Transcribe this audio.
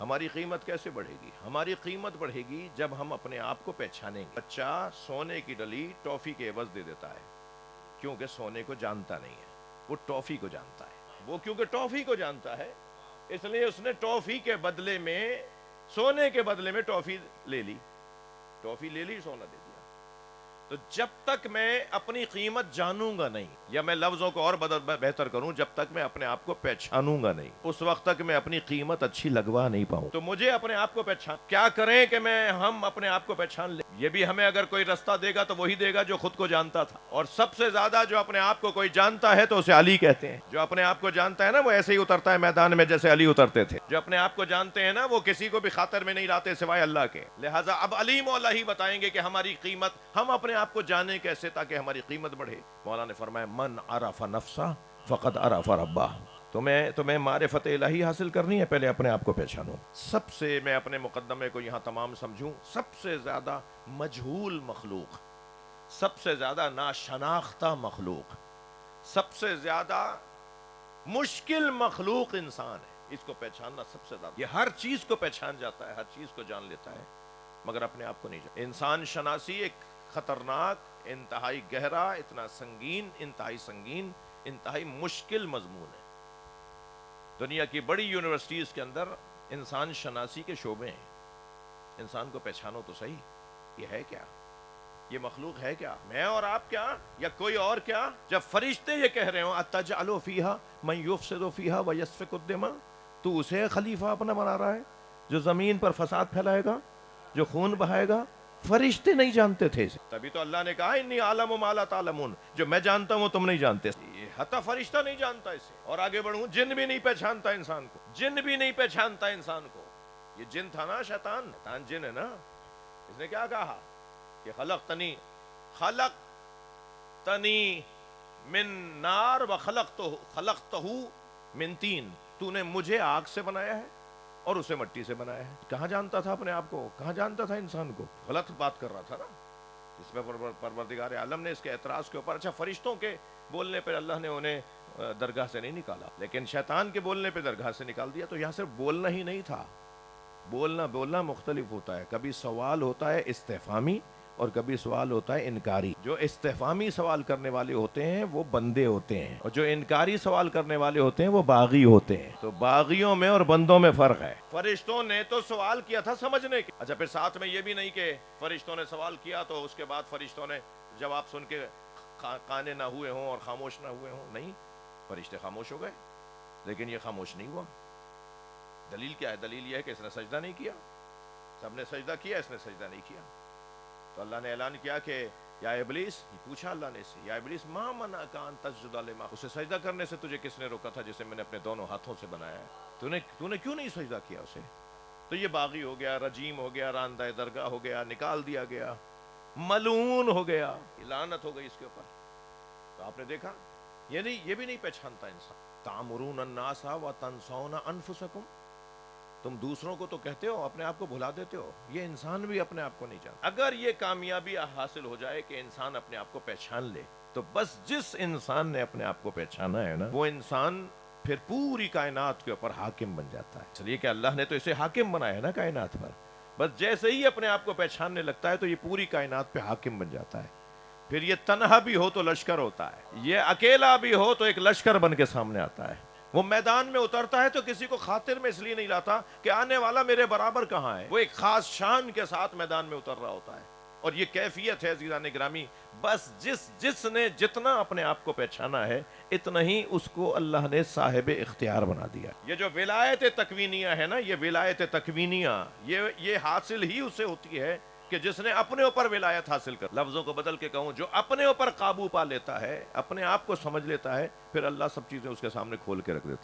ہماری قیمت کیسے بڑھے گی؟ ہماری قیمت بڑھے گی جب ہم اپنے آپ کو پہچانیں گے۔ بچہ سونے کی ڈلی ٹافی کے عوض دے دیتا ہے کیونکہ سونے کو جانتا نہیں ہے، وہ ٹافی کو جانتا ہے۔ وہ کیونکہ ٹافی کو جانتا ہے اس لیے اس نے ٹافی کے بدلے میں، سونے کے بدلے میں ٹافی لے لی، ٹافی لے لی، سونا دے دیا۔ تو جب تک میں اپنی قیمت جانوں گا نہیں، یا میں لفظوں کو اور بہتر کروں، جب تک میں اپنے آپ کو پہچانوں گا نہیں، اس وقت تک میں اپنی قیمت اچھی لگوا نہیں پاؤں۔ تو مجھے اپنے آپ کو پہچان، کیا کریں کہ ہم اپنے آپ کو پہچان لیں؟ یہ بھی ہمیں اگر کوئی رستہ دے گا تو وہی دے گا جو خود کو جانتا تھا، اور سب سے زیادہ جو اپنے آپ کو کوئی جانتا ہے تو اسے علی کہتے ہیں۔ جو اپنے آپ کو جانتا ہے نا، وہ ایسے ہی اترتا ہے میدان میں جیسے علی اترتے تھے۔ جو اپنے آپ کو جانتے ہیں نا، وہ کسی کو بھی خاطر میں نہیں لاتے سوائے اللہ کے۔ لہٰذا اب علی مولا ہی بتائیں گے کہ ہماری قیمت، ہم اپنے آپ کو جانیں کیسے تاکہ ہماری قیمت بڑھے۔ مولا نے فرمایا من عرف نفسہ فقد عرف ربہ۔ تمہیں معرفت الہی حاصل کرنی ہے، پہلے اپنے آپ کو پہچانو۔ سب سے، میں اپنے مقدمے کو یہاں تمام سمجھوں، سب سے زیادہ مجہول مخلوق، سب سے زیادہ ناشناختہ مخلوق، سب سے زیادہ مشکل مخلوق انسان ہے۔ اس کو پہچاننا سب سے زیادہ، یہ ہر چیز کو پہچان جاتا ہے، ہر چیز کو جان لیتا ہے، مگر اپنے آپ کو نہیں جانتا۔ انسان شناسی ایک خطرناک، انتہائی گہرا، اتنا سنگین، انتہائی مشکل مضمون ہے۔ دنیا کی بڑی یونیورسٹیز کے اندر انسان شناسی کے شعبے ہیں۔ انسان کو پہچانو تو صحیح، یہ ہے کیا؟ یہ مخلوق ہے کیا؟ میں اور آپ کیا؟ یا کوئی اور کیا؟ جب فرشتے یہ کہہ رہے ہوں اتجعل فیہا من یفسد فیہا ویسفک الدماء، تو اسے خلیفہ اپنا بنا رہا ہے جو زمین پر فساد پھیلائے گا، جو خون بہائے گا؟ فرشتے نہیں جانتے تھے اسے، تبھی تو اللہ نے کہا انی اعلم ما لا تعلمون، جو میں جانتا ہوں وہ تم نہیں جانتے۔ حتی فرشتہ نہیں جانتا اسے۔ اور آگے بڑھوں، جن بھی نہیں پہچانتا انسان کو، جن بھی نہیں پہچانتا انسان کو۔ یہ جن تھا نا، شیطان جن ہے نا، اس نے کیا کہا کہ خلقتنی من نار وخلقتہ من طین، تو نے مجھے آگ سے بنایا ہے اور اسے مٹی سے بنایا ہے۔ کہاں جانتا تھا اپنے آپ کو؟ کہاں جانتا تھا انسان کو؟ غلط بات کر رہا تھا نا۔ اس میں پروردگار عالم نے اس کے اعتراض کے اوپر، اچھا فرشتوں کے بولنے پہ اللہ نے انہیں درگاہ سے نہیں نکالا، لیکن شیطان کے بولنے پہ درگاہ سے نکال دیا۔ تو یہاں صرف بولنا ہی نہیں تھا، بولنا مختلف ہوتا ہے۔ کبھی سوال ہوتا ہے استفہامی اور کبھی سوال ہوتا ہے انکاری۔ جو استفہامی سوال کرنے والے ہوتے ہیں وہ بندے ہوتے ہیں، اور جو انکاری سوال کرنے والے ہوتے ہیں وہ باغی ہوتے ہیں۔ تو باغیوں میں اور بندوں میں فرق ہے۔ فرشتوں نے تو سوال کیا تھا سمجھنے کے، اچھا پھر ساتھ میں یہ بھی نہیں کہ فرشتوں نے سوال کیا تو اس کے بعد فرشتوں نے جواب سن کے قانے نہ ہوئے ہوں اور خاموش نہ ہوئے ہوں۔ نہیں، فرشتے خاموش ہو گئے، لیکن یہ خاموش نہیں ہوا۔ دلیل کیا ہے؟ دلیل یہ ہے کہ اس نے سجدہ نہیں کیا۔ سب نے سجدہ کیا، اس نے سجدہ نہیں کیا۔ تو اللہ نے اعلان کیا کہ یا ابلیس، پوچھا اللہ نے اس سے، یا ابلیس ما منعک ان تسجد لما، اسے سجدہ کرنے سے تجھے کس نے روکا تھا جسے میں نے اپنے دونوں ہاتھوں سے بنایا ہے؟ تو نے کیوں نہیں سجدہ کیا اسے؟ تو یہ باغی ہو گیا، رجیم ہو گیا، راندہ درگاہ ہو گیا، نکال دیا گیا، ملعون ہو گیا، لعنت ہو گئی اس کے اوپر۔ تو آپ نے دیکھا، یہ بھی نہیں پہچانتا انسان۔ تأمرون الناس وتنسون انفسکم، تم دوسروں کو تو کہتے ہو، اپنے آپ کو بھلا دیتے ہو۔ یہ انسان بھی اپنے آپ کو نہیں جانتا۔ اگر یہ کامیابی حاصل ہو جائے کہ انسان اپنے آپ کو پہچان لے، تو بس جس انسان نے اپنے آپ کو پہچانا ہے نا، وہ انسان پھر پوری کائنات کے اوپر حاکم بن جاتا ہے۔ اس لیے کہ اللہ نے تو اسے حاکم بنایا ہے نا کائنات پر۔ بس جیسے ہی اپنے آپ کو پہچاننے لگتا ہے تو یہ پوری کائنات پہ حاکم بن جاتا ہے۔ پھر یہ تنہا بھی ہو تو لشکر ہوتا ہے، یہ اکیلا بھی ہو تو ایک لشکر بن کے سامنے آتا ہے۔ وہ میدان میں اترتا ہے تو کسی کو خاطر میں اس لیے نہیں لاتا کہ آنے والا میرے برابر کہاں ہے، وہ ایک خاص شان کے ساتھ میدان میں اتر رہا ہوتا ہے۔ اور یہ کیفیت ہے عزیزان گرامی، بس جس نے جتنا اپنے آپ کو پہچانا ہے، اتنا ہی اس کو اللہ نے صاحب اختیار بنا دیا۔ یہ جو ولایت تکوینیہ ہے نا، یہ ولایت تکوینیہ یہ حاصل ہی اسے ہوتی ہے کہ جس نے اپنے اوپر ولایت حاصل کر، لفظوں کو بدل کے کہوں، جو اپنے اوپر قابو پا لیتا ہے، اپنے آپ کو سمجھ لیتا ہے، پھر اللہ سب چیزیں اس کے سامنے کھول کے رکھ دیتا ہے۔